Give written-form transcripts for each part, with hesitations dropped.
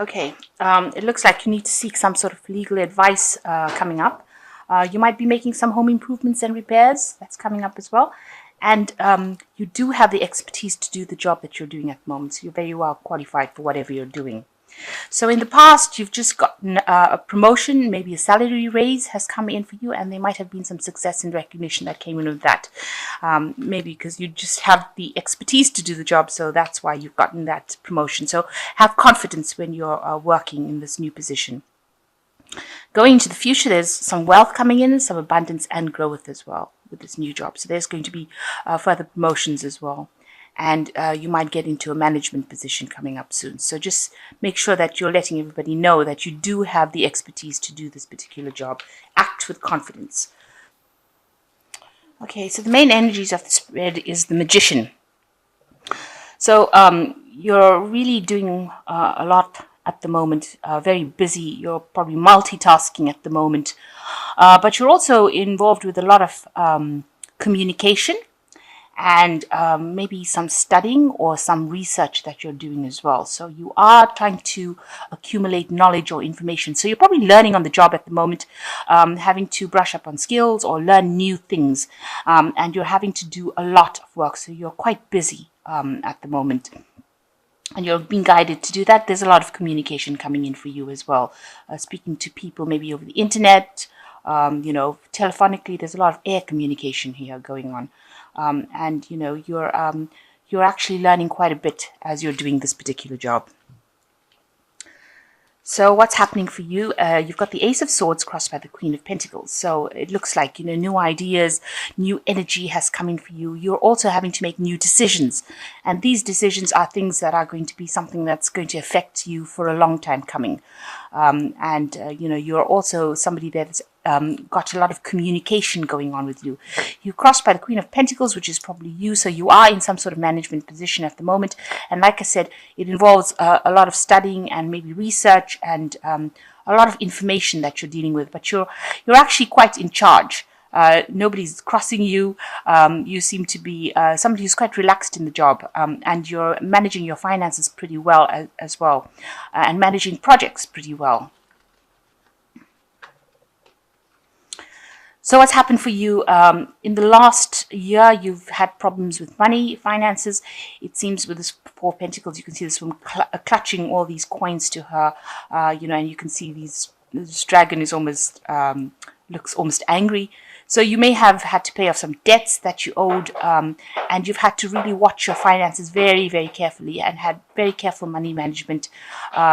Okay, it looks like you need to seek some sort of legal advice coming up. You might be making some home improvements and repairs. That's coming up as well. And you do have the expertise to do the job that you're doing at the moment. So you're very well qualified for whatever you're doing. So in the past, you've just gotten a promotion, maybe a salary raise has come in for you, and there might have been some success and recognition that came in with that. Maybe because you just have the expertise to do the job, so that's why you've gotten that promotion. So have confidence when you're working in this new position. Going into the future, there's some wealth coming in, some abundance and growth as well with this new job. So there's going to be further promotions as well. And you might get into a management position coming up soon. So just make sure that you're letting everybody know that you do have the expertise to do this particular job. Act with confidence. Okay, so the main energies of the spread is the Magician. So you're really doing a lot at the moment, very busy. You're probably multitasking at the moment. But you're also involved with a lot of communication and maybe some studying or some research that you're doing as well. So you are trying to accumulate knowledge or information. So you're probably learning on the job at the moment, having to brush up on skills or learn new things. And you're having to do a lot of work. So you're quite busy at the moment. And you're being guided to do that. There's a lot of communication coming in for you as well. Speaking to people maybe over the internet, telephonically. There's a lot of air communication here going on. And you're actually learning quite a bit as you're doing this particular job. So what's happening for you? You've got the Ace of Swords crossed by the Queen of Pentacles. So it looks like, new ideas, new energy has come in for you. You're also having to make new decisions. And these decisions are things that are going to be something that's going to affect you for a long time coming. You're also somebody that's got a lot of communication going on with you. You crossed by the Queen of Pentacles, which is probably you, so you are in some sort of management position at the moment. And like I said, it involves a lot of studying and maybe research and a lot of information that you're dealing with. But you're actually quite in charge. Nobody's crossing you. You seem to be somebody who's quite relaxed in the job, and you're managing your finances pretty well as well, and managing projects pretty well. So what's happened for you in the last year? You've had problems with money, finances. It seems with this Four of Pentacles, you can see this woman clutching all these coins to her, and you can see this dragon is almost looks almost angry. So you may have had to pay off some debts that you owed, and you've had to really watch your finances very, very carefully and had very careful money management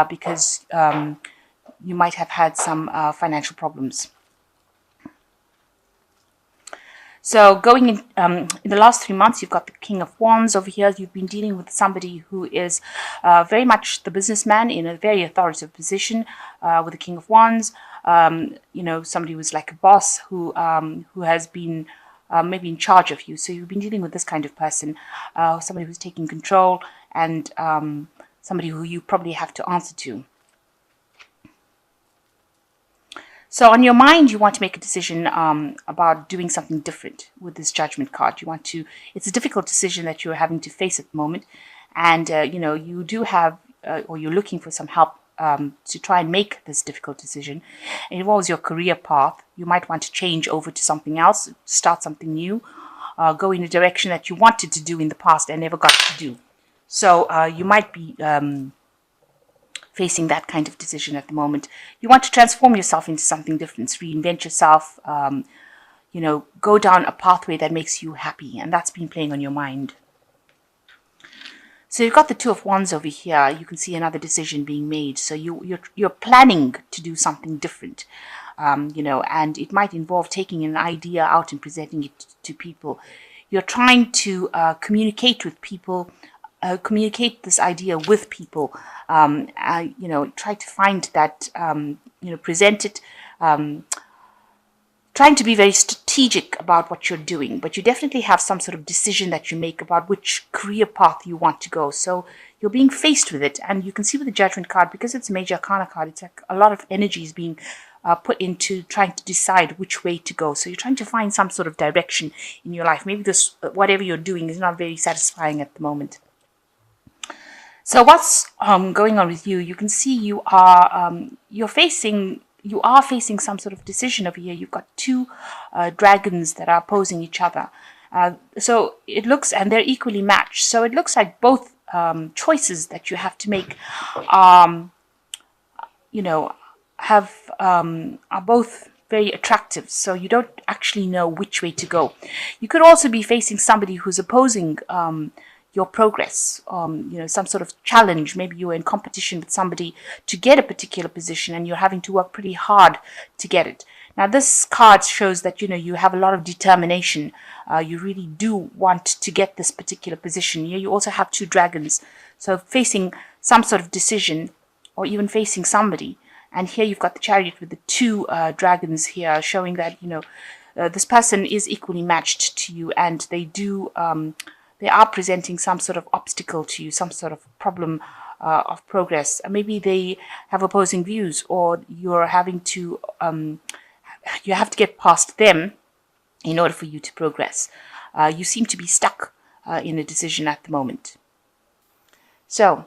because you might have had some financial problems. So going in the last 3 months, you've got the King of Wands over here. You've been dealing with somebody who is very much the businessman in a very authoritative position with the King of Wands. Somebody who's like a boss who has been maybe in charge of you. So you've been dealing with this kind of person, somebody who's taking control and somebody who you probably have to answer to. So on your mind, you want to make a decision about doing something different with this Judgment card. It's a difficult decision that you're having to face at the moment. And, you do have, or you're looking for some help to try and make this difficult decision. It involves your career path. You might want to change over to something else, start something new, go in a direction that you wanted to do in the past and never got to do. So you might be facing that kind of decision at the moment. You want to transform yourself into something different, reinvent yourself, go down a pathway that makes you happy, and that's been playing on your mind. So you've got the Two of Wands over here. You can see another decision being made. So you're planning to do something different, and it might involve taking an idea out and presenting it to people. You're trying to communicate with people, communicate this idea with people, try to find that, present it, trying to be very strategic about what you're doing, but you definitely have some sort of decision that you make about which career path you want to go. So you're being faced with it, and you can see with the Judgment card, because it's a major arcana card, it's like a lot of energy is being put into trying to decide which way to go. So you're trying to find some sort of direction in your life. Maybe this, whatever you're doing is not very satisfying at the moment. So what's going on with you? You can see you are facing some sort of decision over here. You've got two dragons that are opposing each other. So it looks, and they're equally matched. So it looks like both choices that you have to make, you know, have are both very attractive. So you don't actually know which way to go. You could also be facing somebody who's opposing your progress, some sort of challenge. Maybe you're in competition with somebody to get a particular position and you're having to work pretty hard to get it. Now, this card shows that, you have a lot of determination. You really do want to get this particular position. Here you also have two dragons. So facing some sort of decision or even facing somebody. And here you've got the Chariot with the two dragons here, showing that, this person is equally matched to you, and they are presenting some sort of obstacle to you, some sort of problem of progress. Maybe they have opposing views, or you're having to, you have to get past them in order for you to progress. You seem to be stuck in a decision at the moment. So,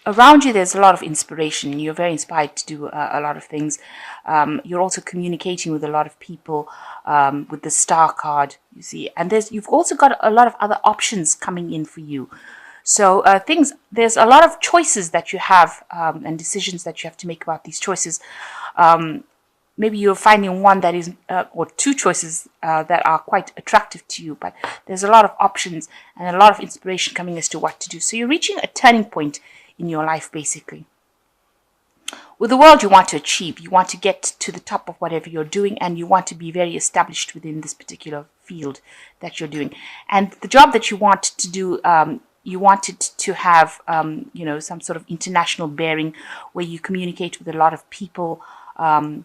around you, there's a lot of inspiration. You're very inspired to do a lot of things. You're also communicating with a lot of people with the Star card, you see. And you've also got a lot of other options coming in for you. So there's a lot of choices that you have and decisions that you have to make about these choices. Maybe you're finding one that is, or two choices that are quite attractive to you, but there's a lot of options and a lot of inspiration coming as to what to do. So you're reaching a turning point in your life, basically. With the world you want to achieve, you want to get to the top of whatever you're doing, and you want to be very established within this particular field that you're doing. And the job that you want to do, you want it to have, some sort of international bearing where you communicate with a lot of people, and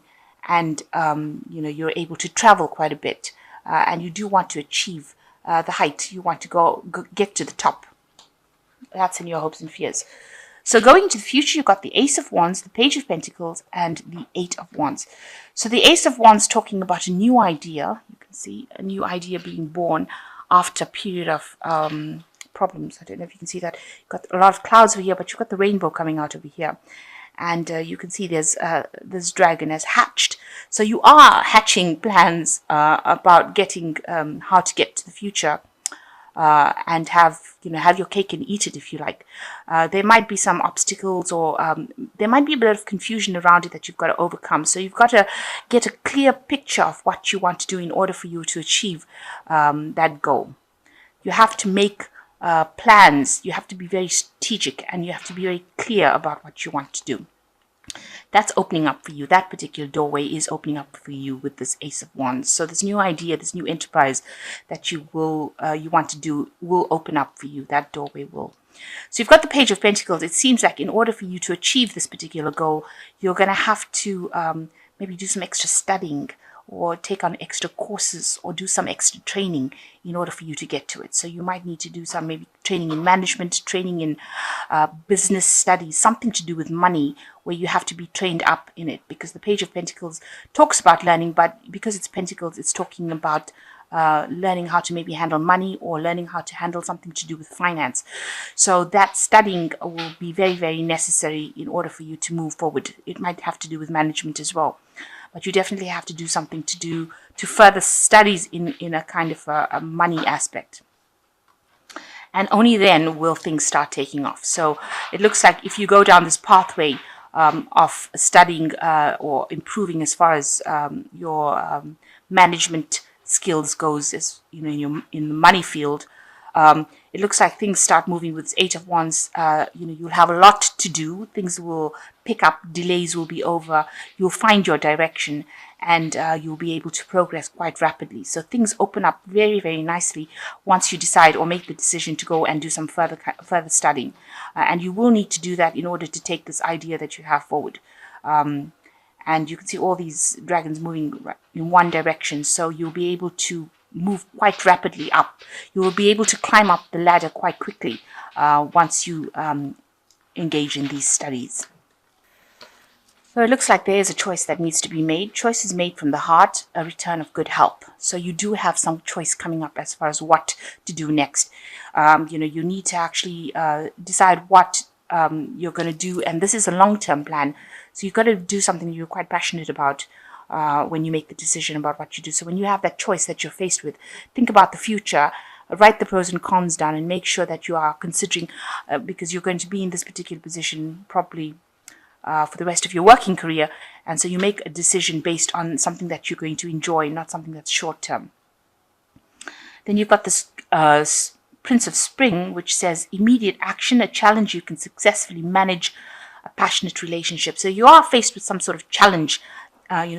you're able to travel quite a bit, and you do want to achieve the height. You want to get to the top. That's in your hopes and fears. So going into the future, you've got the Ace of Wands, the Page of Pentacles, and the Eight of Wands. So the Ace of Wands talking about a new idea. You can see a new idea being born after a period of problems. I don't know if you can see that. You've got a lot of clouds over here, but you've got the rainbow coming out over here. And you can see there's this dragon has hatched. So you are hatching plans about getting how to get to the future. And have your cake and eat it, if you like. There might be some obstacles, or there might be a bit of confusion around it that you've got to overcome. So you've got to get a clear picture of what you want to do in order for you to achieve that goal. You have to make plans. You have to be very strategic, and you have to be very clear about what you want to do. That's opening up for you. That particular doorway is opening up for you with this Ace of Wands. So this new idea, this new enterprise that you want to do will open up for you. That doorway will. So you've got the Page of Pentacles. It seems like in order for you to achieve this particular goal, you're going to have to maybe do some extra studying, or take on extra courses, or do some extra training in order for you to get to it. So you might need to do some maybe training in management, training in business studies, something to do with money, where you have to be trained up in it, because the Page of Pentacles talks about learning, but because it's Pentacles, it's talking about learning how to maybe handle money, or learning how to handle something to do with finance. So that studying will be very, very necessary in order for you to move forward. It might have to do with management as well. But you definitely have to do something to further studies in a kind of a money aspect. And only then will things start taking off. So it looks like if you go down this pathway of studying or improving as far as your management skills goes, as in the money field, it looks like things start moving with Eight of Wands. You'll have a lot to do. Things will pick up. Delays will be over. You'll find your direction, and you'll be able to progress quite rapidly. So things open up very, very nicely once you decide or make the decision to go and do some further studying. And you will need to do that in order to take this idea that you have forward. And you can see all these dragons moving in one direction. So you'll be able to move quite rapidly up. You will be able to climb up the ladder quite quickly once you engage in these studies. So it looks like there is a choice that needs to be made. Choice is made from the heart, a return of good help. So you do have some choice coming up as far as what to do next. You need to actually decide what you're going to do, and this is a long-term plan. So you've got to do something you're quite passionate about when you make the decision about what you do. So when you have that choice that you're faced with, think about the future. Write the pros and cons down and make sure that you are considering, because you're going to be in this particular position probably for the rest of your working career, and so you make a decision based on something that you're going to enjoy, not something that's short term. Then you've got this Prince of Spring, which says immediate action, a challenge you can successfully manage, a passionate relationship. So you are faced with some sort of challenge,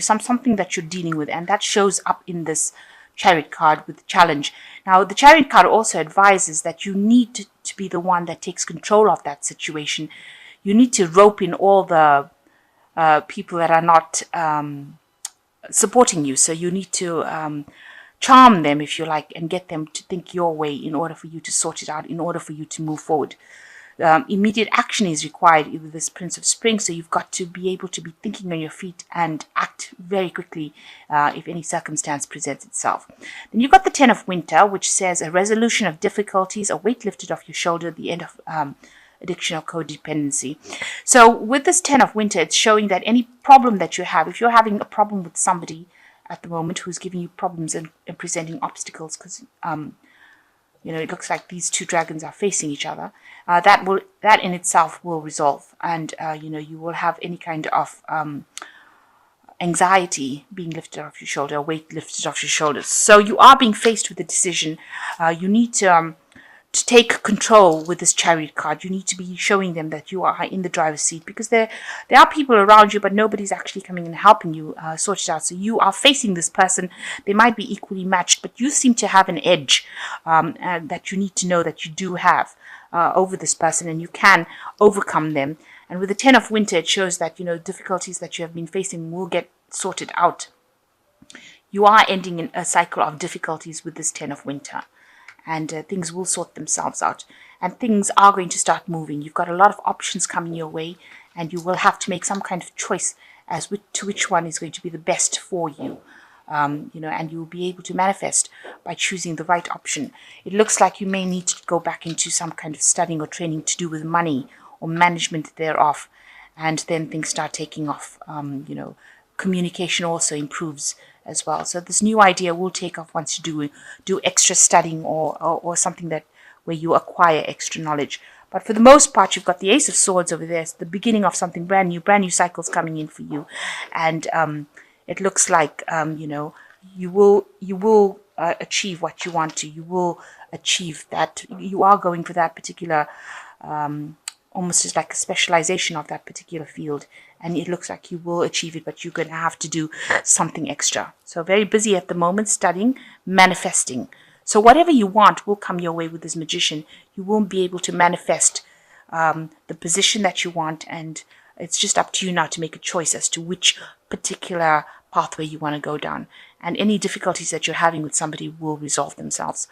something that you're dealing with, and that shows up in this Chariot card with the challenge. Now, the Chariot card also advises that you need to be the one that takes control of that situation. You need to rope in all the people that are not supporting you. So you need to charm them, if you like, and get them to think your way in order for you to sort it out, in order for you to move forward. Immediate action is required with this Prince of Spring, so you've got to be able to be thinking on your feet and act very quickly if any circumstance presents itself. Then you've got the Ten of Winter, which says a resolution of difficulties, a weight lifted off your shoulder, the end of addiction or codependency. So with this Ten of Winter, it's showing that any problem that you have, if you're having a problem with somebody at the moment who's giving you problems and presenting obstacles, because it looks like these two dragons are facing each other, that in itself will resolve, and you will have any kind of anxiety being lifted off your shoulder, weight lifted off your shoulders. So you are being faced with a decision. You need to take control with this Chariot card. You need to be showing them that you are in the driver's seat, because there are people around you, but nobody's actually coming and helping you sort it out. So you are facing this person. They might be equally matched, but you seem to have an edge that you need to know that you do have over this person, and you can overcome them. And with the Ten of Winter, it shows that difficulties that you have been facing will get sorted out. You are ending in a cycle of difficulties with this Ten of Winter, and things will sort themselves out, and things are going to start moving. You've got a lot of options coming your way, and you will have to make some kind of choice as to which one is going to be the best for you. And you'll be able to manifest by choosing the right option. It looks like you may need to go back into some kind of studying or training to do with money or management thereof, and then things start taking off. Communication also improves as well. So this new idea will take off once you do extra studying or something where you acquire extra knowledge. But for the most part, you've got the Ace of Swords over there. It's the beginning of something brand new cycles coming in for you, and it looks like you will achieve what you want to. You will achieve that. You are going for that particular almost as like a specialization of that particular field, and it looks like you will achieve it, but you're going to have to do something extra. So very busy at the moment, studying, manifesting. So whatever you want will come your way with this Magician. You won't be able to manifest the position that you want, and it's just up to you now to make a choice as to which particular pathway you want to go down. And any difficulties that you're having with somebody will resolve themselves.